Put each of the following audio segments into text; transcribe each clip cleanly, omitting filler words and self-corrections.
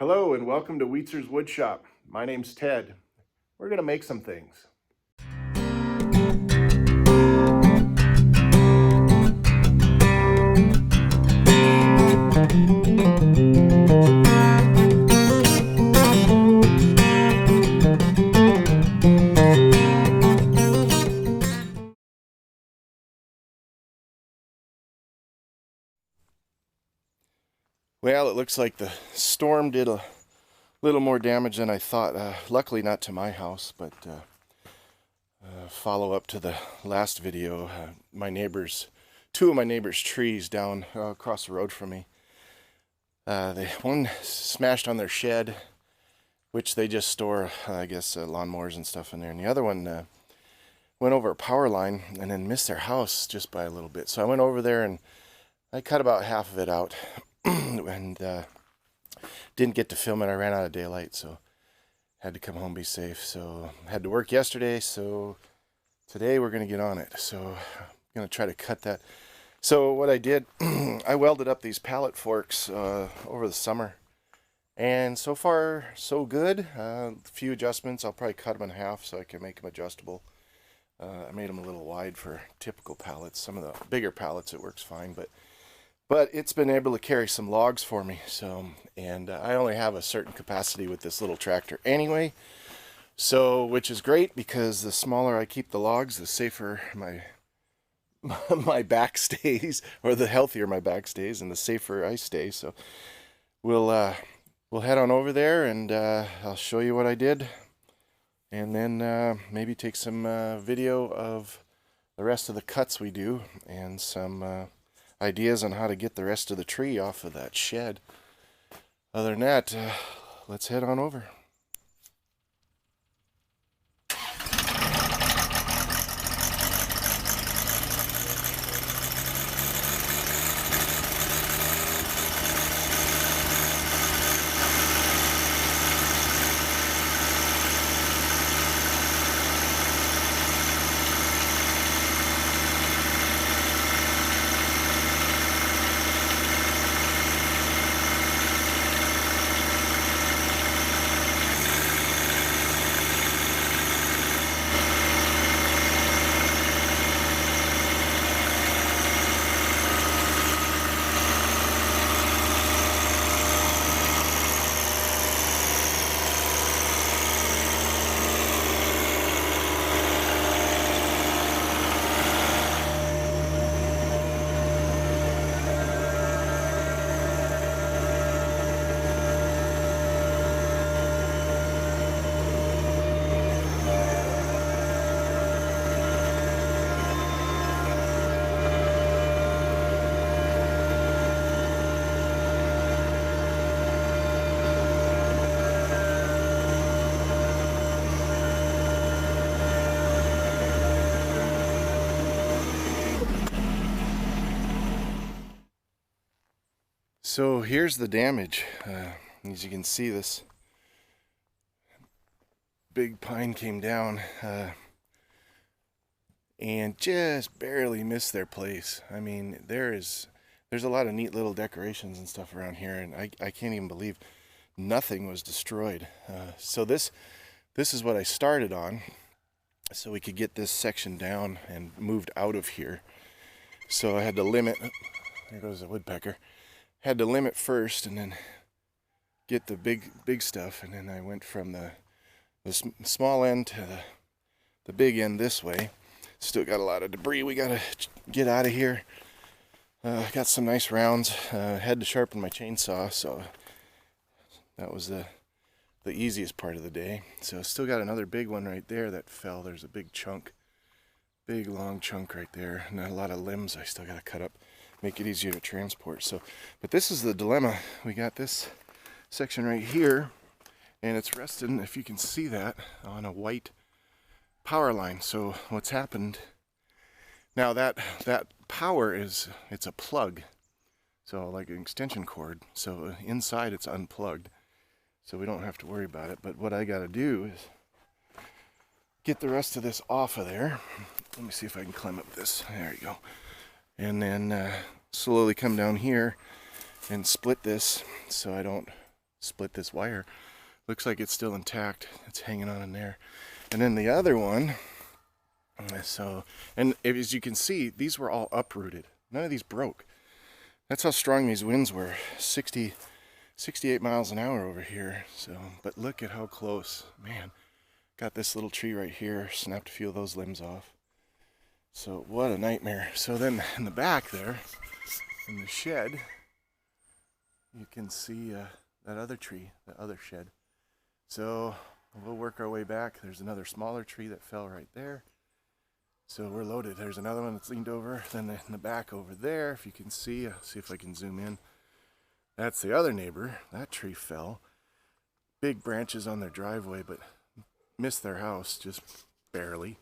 Hello and welcome to Wietzer's Woodshop. My name's Ted. We're going to make some things. Well, it looks like the storm did a little more damage than I thought. Luckily not to my house, but follow up to the last video. Two of my neighbors' trees down across the road from me. One smashed on their shed, which they just store, I guess, lawnmowers and stuff in there. And the other one went over a power line and then missed their house just by a little bit. So I went over there and I cut about half of it out. And didn't get to film it. I ran out of daylight, so had to come home, be safe. So had to work yesterday, so today we're going to get on it. So I'm going to try to cut that. So what I did, I welded up these pallet forks over the summer, and so far so good. A few adjustments. I'll probably cut them in half so I can make them adjustable. I made them a little wide for typical pallets. Some of the bigger pallets it works fine, but it's been able to carry some logs for me. So, and I only have a certain capacity with this little tractor anyway, so which is great because the smaller I keep the logs, the safer my back stays, or the healthier my back stays, and the safer I stay. So we'll head on over there and I'll show you what I did, and then maybe take some video of the rest of the cuts we do and some ideas on how to get the rest of the tree off of that shed. Other than that, let's head on over. So here's the damage. As you can see, this big pine came down and just barely missed their place. I mean, there's a lot of neat little decorations and stuff around here, and I can't even believe nothing was destroyed. So this is what I started on, so we could get this section down and moved out of here. So I had to limit. There goes the woodpecker. Had to limit first and then get the big stuff, and then I went from the small end to the big end this way. Still got a lot of debris we gotta get out of here. Got some nice rounds. Had to sharpen my chainsaw, so that was the easiest part of the day. So still got another big one right there that fell. There's a big chunk, big long chunk right there, and a lot of limbs I still gotta cut up, make it easier to transport. So, but this is the dilemma. We got this section right here, and it's resting, if you can see that, on a white power line. So what's happened now, that power it's a plug, so like an extension cord. So inside it's unplugged, so we don't have to worry about it. But what I got to do is get the rest of this off of there. Let me see if I can climb up this. There you go. And then slowly come down here and split this so I don't split this wire. Looks like it's still intact. It's hanging on in there. And then the other one, and as you can see, these were all uprooted. None of these broke. That's how strong these winds were. 68 miles an hour over here. So, but look at how close. Man, got this little tree right here. Snapped a few of those limbs off. So what a nightmare. So then in the back there, in the shed, you can see that other tree, that other shed. So we'll work our way back. There's another smaller tree that fell right there. So we're loaded. There's another one that's leaned over. Then in the back over there, if you can see, I'll see if I can zoom in. That's the other neighbor. That tree fell. Big branches on their driveway, but missed their house just barely.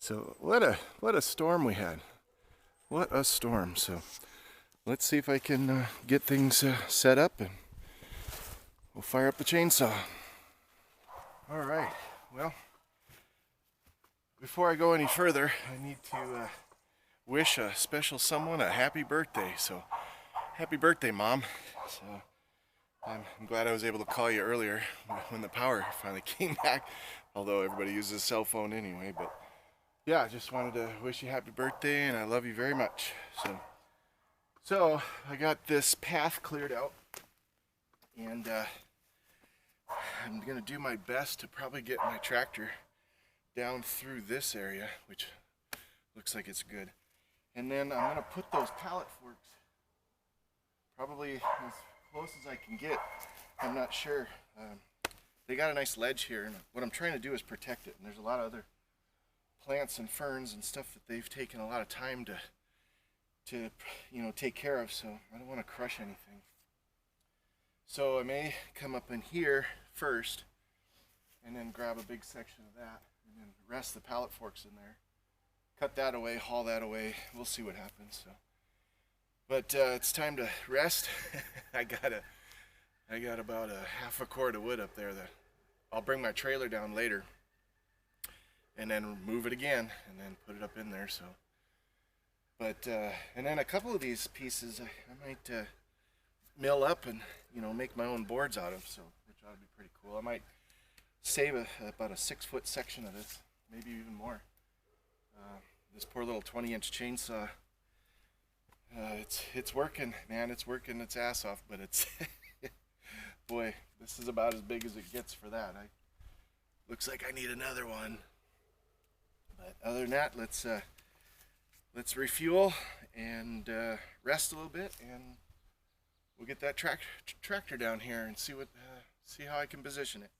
So what a storm we had. What a storm. So let's see if I can get things set up, and we'll fire up the chainsaw. All right, well, before I go any further, I need to wish a special someone a happy birthday. So happy birthday, Mom. So I'm glad I was able to call you earlier when the power finally came back, although everybody uses a cell phone anyway. But yeah, I just wanted to wish you happy birthday, and I love you very much. So I got this path cleared out, and I'm gonna do my best to probably get my tractor down through this area, which looks like it's good. And then I'm gonna put those pallet forks probably as close as I can get. I'm not sure. They got a nice ledge here, and what I'm trying to do is protect it. And there's a lot of other plants and ferns and stuff that they've taken a lot of time to take care of, so I don't want to crush anything. So I may come up in here first and then grab a big section of that and then rest the pallet forks in there. Cut that away, haul that away. We'll see what happens. So, but it's time to rest. I got about a half a cord of wood up there that I'll bring my trailer down later and then move it again and then put it up in there. So, but and then a couple of these pieces I might mill up and make my own boards out of, so which ought to be pretty cool. I might save about a 6-foot section of this, maybe even more. This poor little 20-inch chainsaw, it's working, man. It's working its ass off, but it's boy, this is about as big as it gets for that. Looks like I need another one. But other than that, let's refuel and rest a little bit, and we'll get that tractor down here and see how I can position it.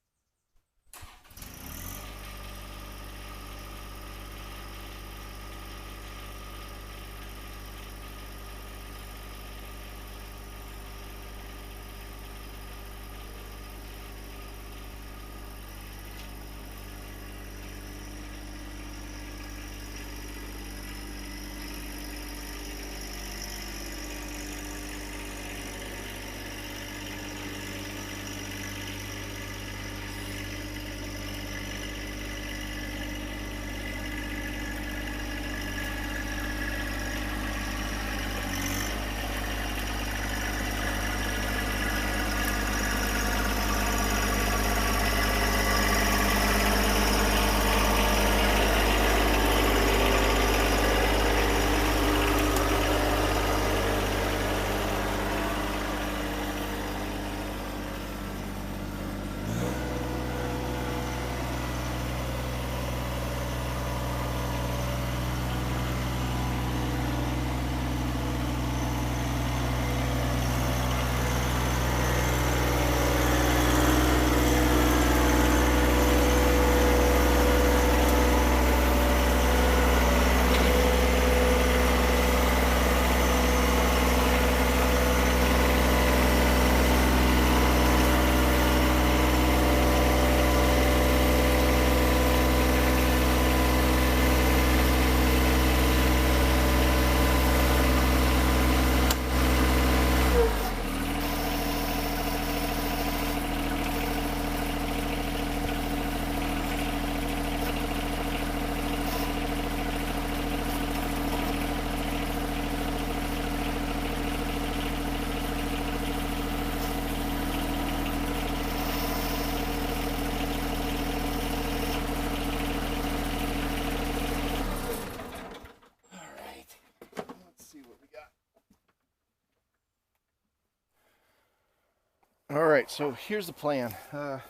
All right, so here's the plan. I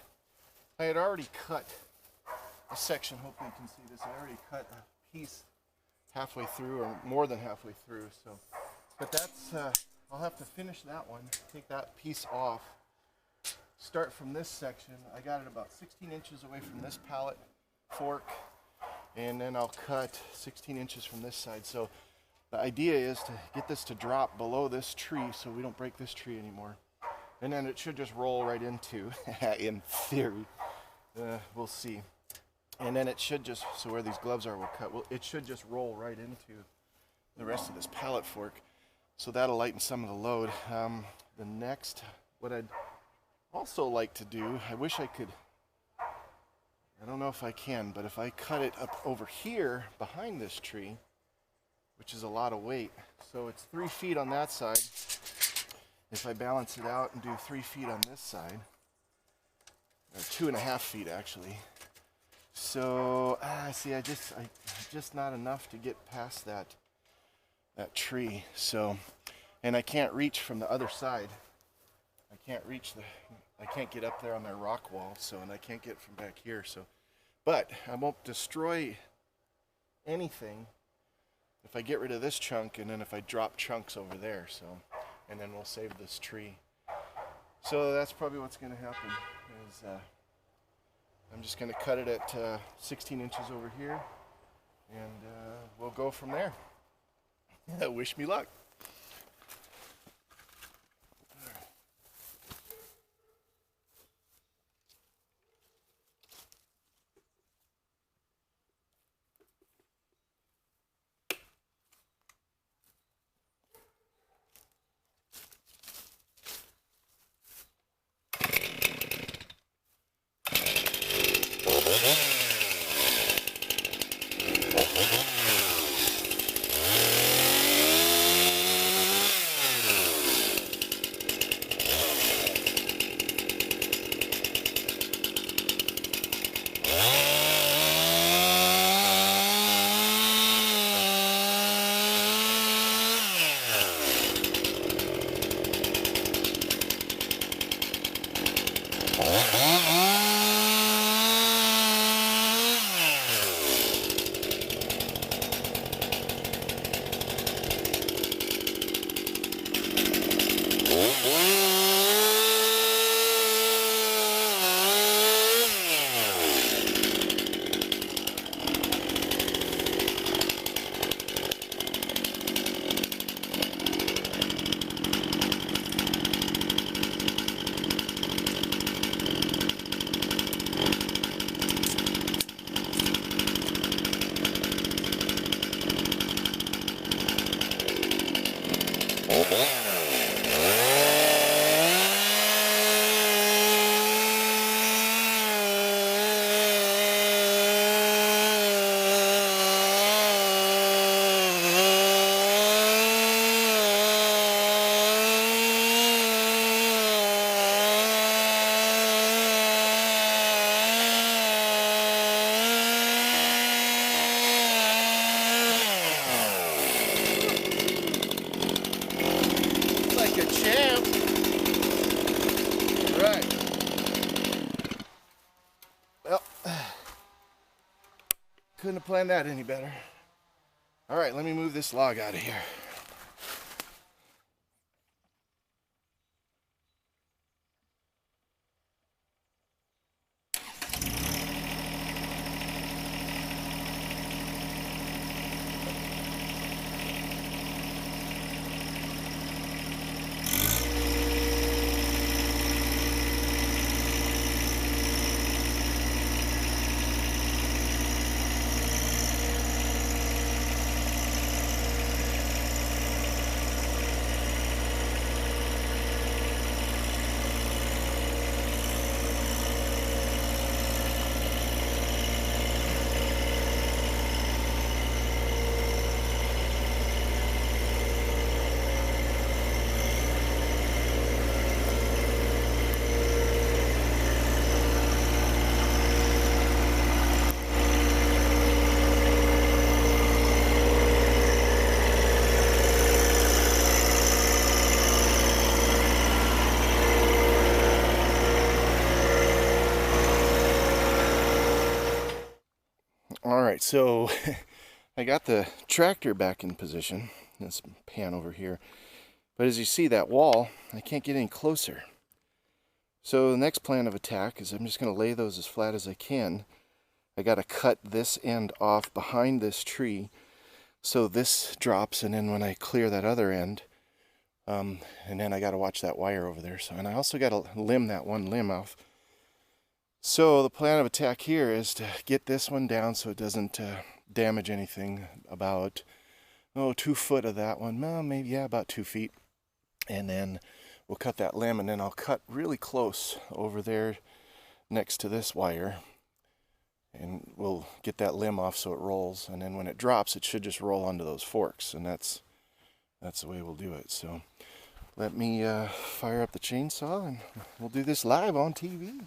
had already cut a section. Hopefully you can see this. I already cut a piece halfway through, or more than halfway through. So, but that's I'll have to finish that one. Take that piece off. Start from this section. I got it about 16 inches away from this pallet fork, and then I'll cut 16 inches from this side. So the idea is to get this to drop below this tree so we don't break this tree anymore. And then it should just roll right into, in theory, we'll see. And then it should just, so where these gloves are, we'll cut. Well, it should just roll right into the rest of this pallet fork. So that'll lighten some of the load. The next, what I'd also like to do, I wish I could, I don't know if I can, but if I cut it up over here behind this tree, which is a lot of weight, so it's 3 feet on that side. If I balance it out and do 3 feet on this side, or 2.5 feet actually. So see, I just not enough to get past that tree. So, and I can't reach from the other side. I can't get up there on that rock wall. So, and I can't get from back here. So, but I won't destroy anything if I get rid of this chunk, and then if I drop chunks over there. So, and then we'll save this tree. So that's probably what's going to happen. Is I'm just going to cut it at 16 inches over here, and we'll go from there. Wish me luck. Couldn't have planned that any better. All right, let me move this log out of here. All right, so I got the tractor back in position. Let's pan over here. But as you see, that wall, I can't get any closer. So the next plan of attack is I'm just going to lay those as flat as I can. I got to cut this end off behind this tree so this drops, and then when I clear that other end, and then I got to watch that wire over there. So, and I also got to limb that one limb off. So the plan of attack here is to get this one down so it doesn't damage anything. About 2 foot of that one, well, maybe, yeah, about 2 feet. And then we'll cut that limb, and then I'll cut really close over there next to this wire, and we'll get that limb off so it rolls, and then when it drops it should just roll onto those forks, and that's the way we'll do it. So let me fire up the chainsaw and we'll do this live on TV.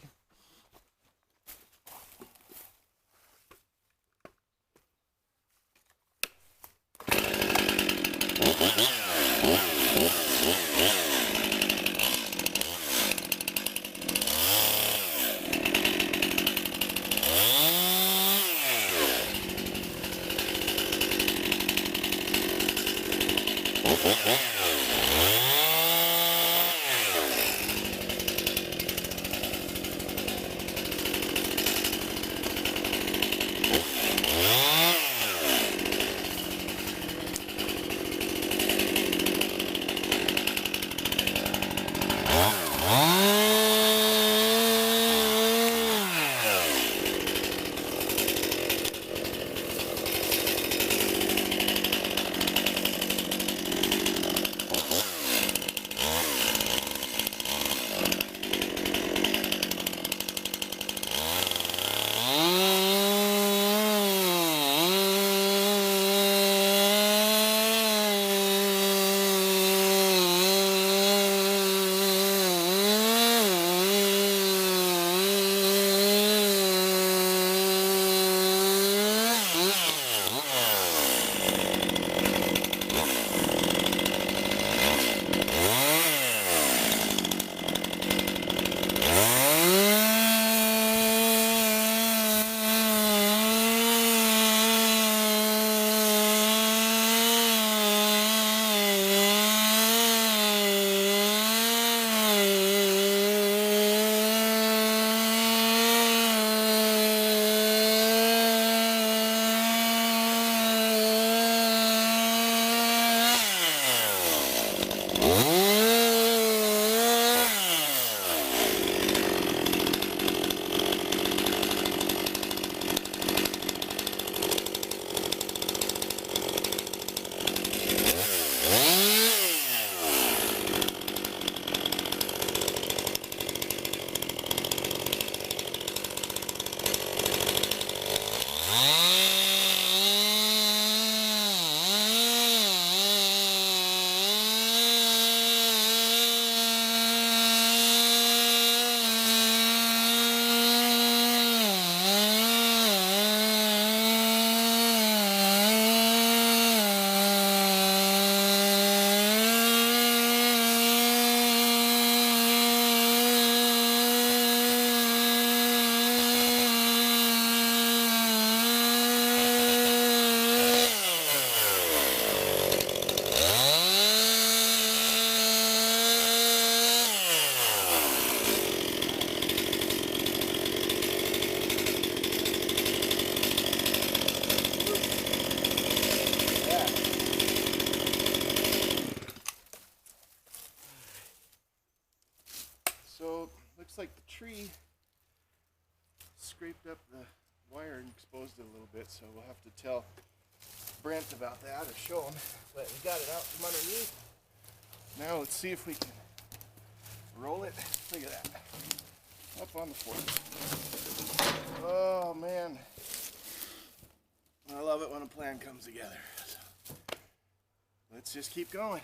Looks like the tree scraped up the wire and exposed it a little bit, so we'll have to tell Brent about that or show him. But we got it out from underneath. Now let's see if we can roll it. Look at that. Up on the fork. Oh man. I love it when a plan comes together. So, let's just keep going.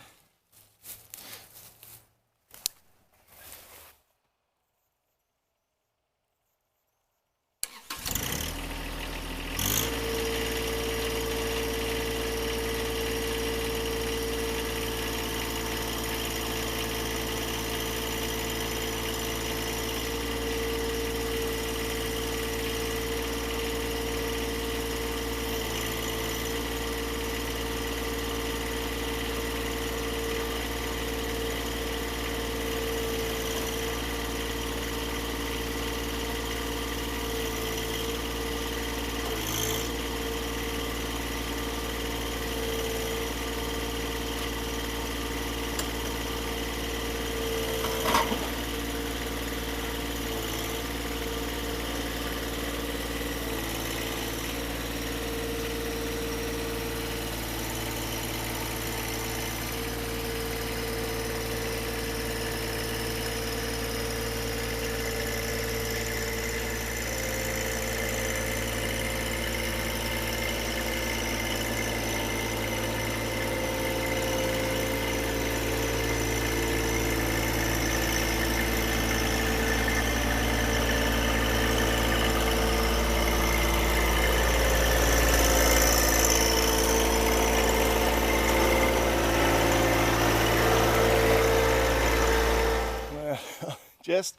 just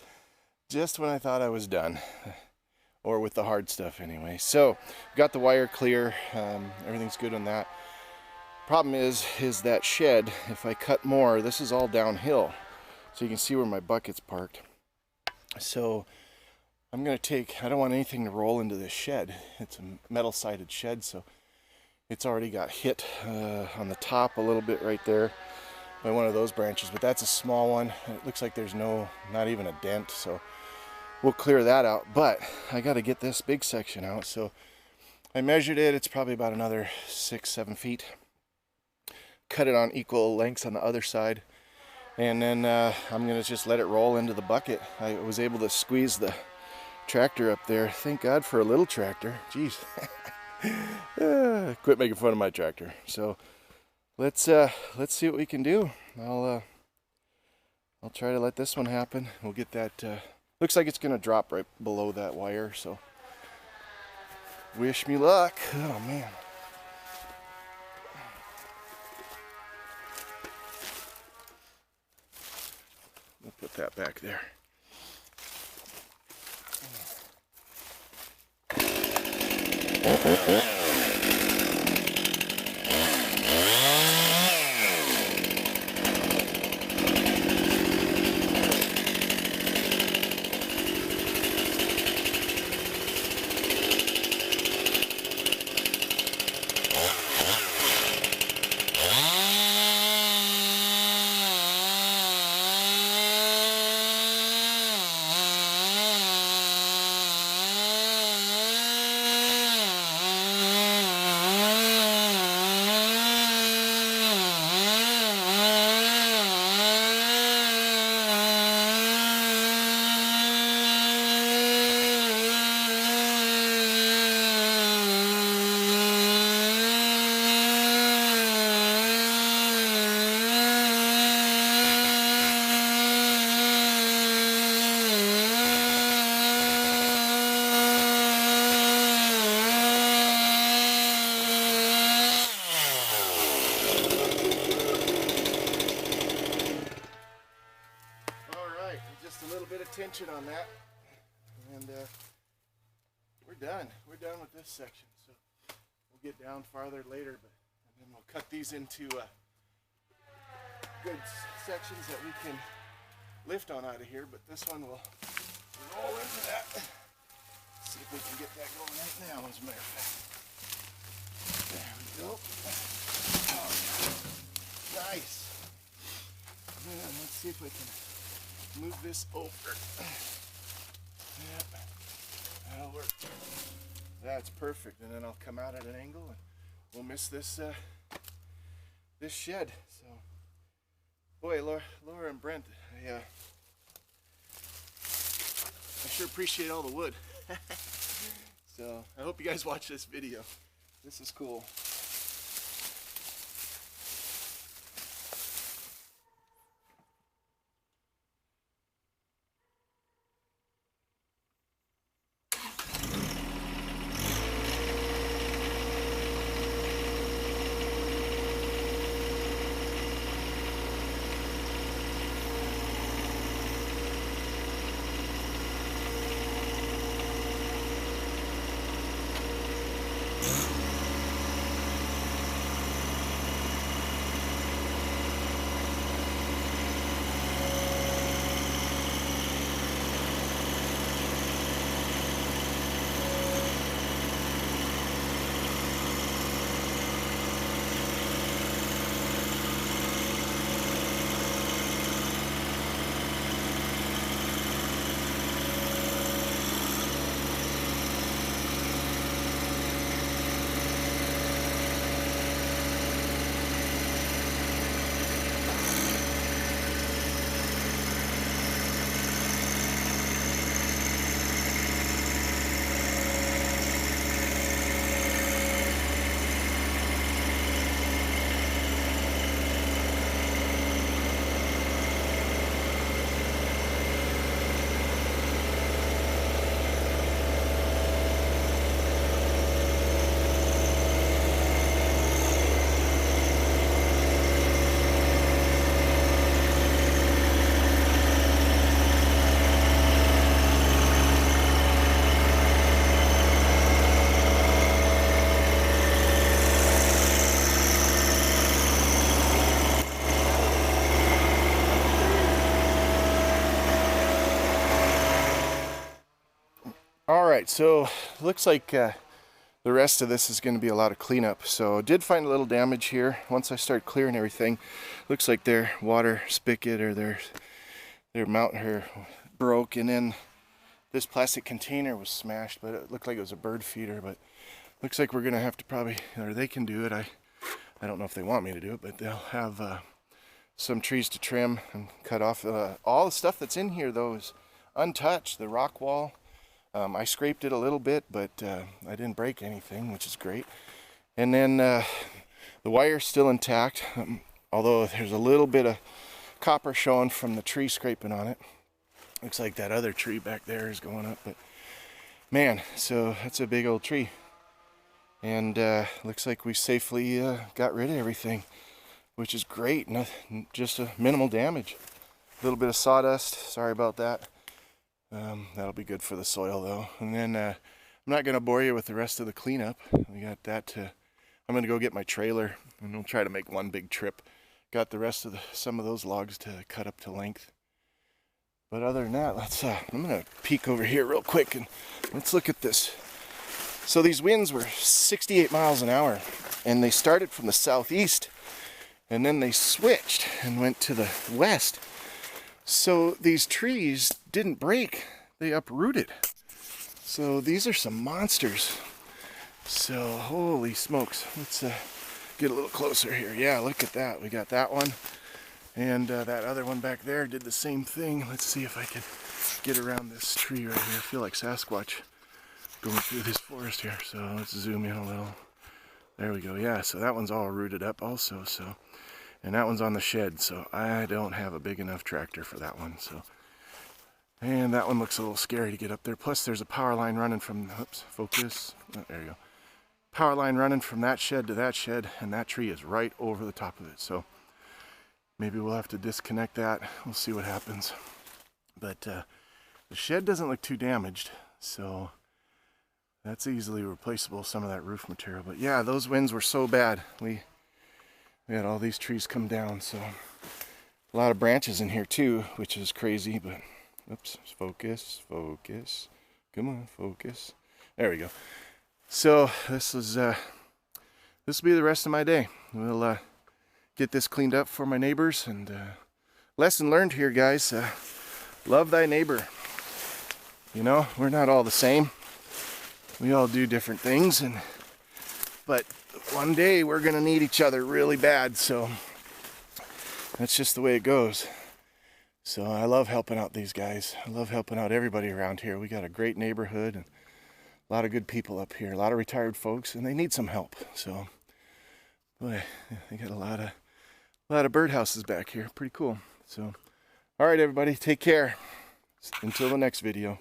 when I thought I was done, or with the hard stuff anyway. So got the wire clear, everything's good on that. Problem is that shed, if I cut more, this is all downhill, so you can see where my bucket's parked. So I'm gonna take, I don't want anything to roll into this shed. It's a metal sided shed, so it's already got hit on the top a little bit right there by one of those branches, but that's a small one. It looks like there's not even a dent, so we'll clear that out. But I got to get this big section out, so I measured it. It's probably about another 6-7 feet. Cut it on equal lengths on the other side, and then I'm gonna just let it roll into the bucket. I was able to squeeze the tractor up there. Thank God for a little tractor. Jeez. Quit making fun of my tractor. So let's see what we can do. I'll try to let this one happen. We'll get that. Looks like it's gonna drop right below that wire. So wish me luck. Oh man. We'll put that back there. Tension on that, and we're done with this section. So we'll get down farther later, and then we'll cut these into good sections that we can lift on out of here, but this one will roll into that. See if we can get that going right now, as a matter of fact. There we go. Oh, nice. And let's see if we can move this over. Yep, that'll work. That's perfect. And then I'll come out at an angle and we'll miss this this shed. So, boy, Laura and Brent, I sure appreciate all the wood. So I hope you guys watch this video. This is cool. All right, so looks like the rest of this is going to be a lot of cleanup. So I did find a little damage here. Once I start clearing everything, looks like their water spigot or their mountain here broke, and then this plastic container was smashed, but it looked like it was a bird feeder. But looks like we're going to have to probably, or they can do it. I don't know if they want me to do it, but they'll have some trees to trim and cut off. All the stuff that's in here though is untouched. The rock wall, I scraped it a little bit, but I didn't break anything, which is great. And then the wire's still intact, although there's a little bit of copper showing from the tree scraping on it. Looks like that other tree back there is going up, but man, so that's a big old tree. And looks like we safely got rid of everything, which is great. Nothing, just a minimal damage. A little bit of sawdust, sorry about that. That'll be good for the soil though. And then I'm not gonna bore you with the rest of the cleanup. We got that to, I'm gonna go get my trailer and we'll try to make one big trip. Got the rest of some of those logs to cut up to length. But other than that, let's I'm gonna peek over here real quick and let's look at this. So these winds were 68 miles an hour and they started from the southeast and then they switched and went to the west. So these trees didn't break, they uprooted. So these are some monsters. So holy smokes, let's get a little closer here. Yeah, look at that. We got that one. And that other one back there did the same thing. Let's see if I can get around this tree right here. I feel like Sasquatch going through this forest here. So let's zoom in a little. There we go. Yeah, so that one's all rooted up also. So, and that one's on the shed. So I don't have a big enough tractor for that one. So, and that one looks a little scary to get up there. Plus there's a power line running from, oops, focus. Oh, there you go. Power line running from that shed to that shed, and that tree is right over the top of it. So maybe we'll have to disconnect that. We'll see what happens. But the shed doesn't look too damaged, so that's easily replaceable, some of that roof material. But yeah, those winds were so bad. We had all these trees come down, so a lot of branches in here too, which is crazy. But oops, focus, focus. Come on, focus. There we go. So this will be the rest of my day. We'll get this cleaned up for my neighbors, and lesson learned here, guys. Love thy neighbor. You know, we're not all the same. We all do different things, but one day we're gonna need each other really bad. So that's just the way it goes. So I love helping out these guys. I love helping out everybody around here. We got a great neighborhood and a lot of good people up here. A lot of retired folks, and they need some help. So, boy, they got a lot of birdhouses back here. Pretty cool. So, all right, everybody, take care. Until the next video.